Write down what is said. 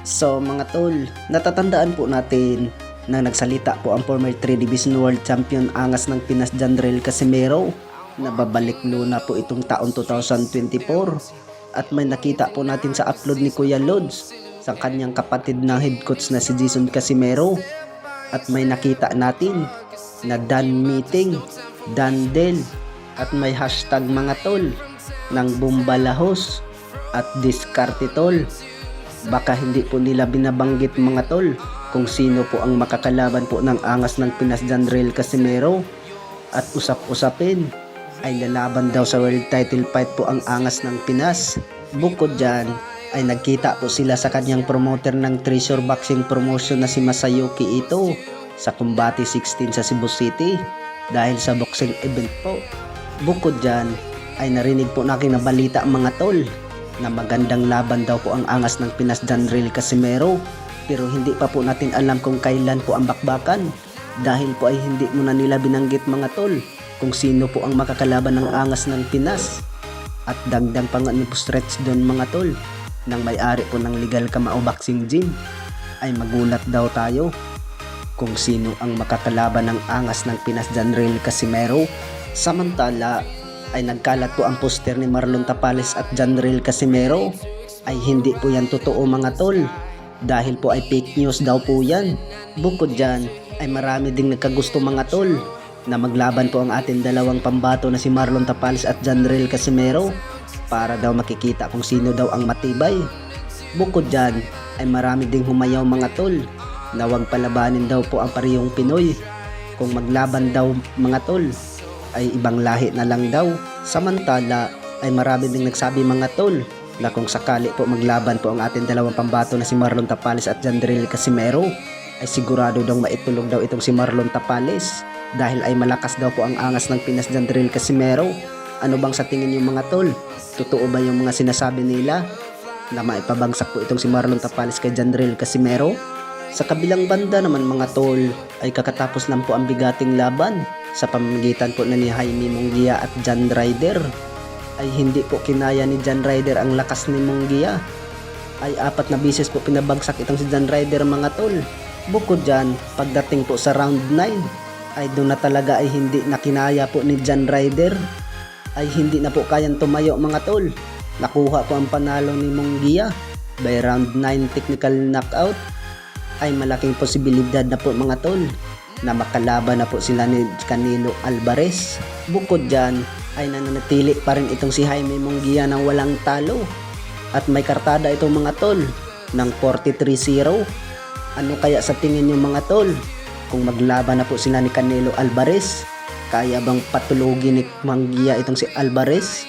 So mga tol, natatandaan po natin na nagsalita po ang former 3 Division World Champion angas ng Pinas Janrel Casimero na babalik luna po itong taon 2024 at may nakita po natin sa upload ni Kuya Lods sa kanyang kapatid na head coach na si Jason Casimero at may nakita natin na Dan Meeting, Dan Del at may hashtag mga tol ng Bumbalahos at Diskarte tol. Baka hindi po nila binabanggit mga tol kung sino po ang makakalaban po ng angas ng Pinas Janrel Casimero at usap-usapin ay lalaban daw sa world title fight po ang angas ng Pinas. Bukod dyan ay nagkita po sila sa kanyang promoter ng Treasure Boxing Promotion na si Masayuki Ito sa Combate 16 sa Cebu City dahil sa boxing event po. Bukod dyan ay narinig po natin na balita mga tol na magandang laban daw po ang angas ng Pinas Janrel Casimero, pero hindi pa po natin alam kung kailan po ang bakbakan dahil po ay hindi muna nila binanggit mga tol kung sino po ang makakalaban ng angas ng Pinas. At dagdag pa nga ni stretch doon mga tol ng may-ari po ng Legal Kamao Boxing Gym ay magulat daw tayo kung sino ang makakalaban ng angas ng Pinas Janrel Casimero. Samantala ay nagkalat po ang poster ni Marlon Tapales at Janrel Casimero ay hindi po yan totoo mga tol dahil po ay fake news daw po yan. Bukod dyan ay marami ding nagkagusto mga tol na maglaban po ang ating dalawang pambato na si Marlon Tapales at Janrel Casimero para daw makikita kung sino daw ang matibay. Bukod dyan ay marami ding humayaw mga tol na wag palabanin daw po ang parehong Pinoy, kung maglaban daw mga tol ay ibang lahi na lang daw. Samantala ay marami ding nagsabi mga tol na kung sakali po maglaban po ang ating dalawang pambato na si Marlon Tapales at Janrel Casimero ay sigurado daw maitulog daw itong si Marlon Tapales dahil ay malakas daw po ang angas ng Pinas Janrel Casimero. Ano bang sa tingin niyo mga tol? Totoo ba yung mga sinasabi nila na maipabagsak po itong si Marlon Tapales kay Janrel Casimero? Sa kabilang banda naman mga tol ay kakatapos lang po ang bigating laban sa pamamagitan po na ni Jaime Munguia at John Ryder. Ay hindi po kinaya ni John Ryder ang lakas ni Munguia. Ay 4 na bisis po pinabagsak itong si John Ryder mga tol. Bukod dyan, pagdating po sa round 9 ay doon na talaga ay hindi na kinaya po ni John Ryder. Ay hindi na po kayang tumayo mga tol. Nakuha po ang panalo ni Munguia by round 9 technical knockout. Ay malaking posibilidad na po mga tol na makalaban na po sila ni Canelo Alvarez. Bukod dyan ay nananatili pa rin itong si Jaime Munguia ng walang talo at may kartada itong mga tol ng 43-0. Ano kaya sa tingin nyo mga tol kung maglaban na po sila ni Canelo Alvarez? Kaya bang patulugin ni Munguia itong si Alvarez?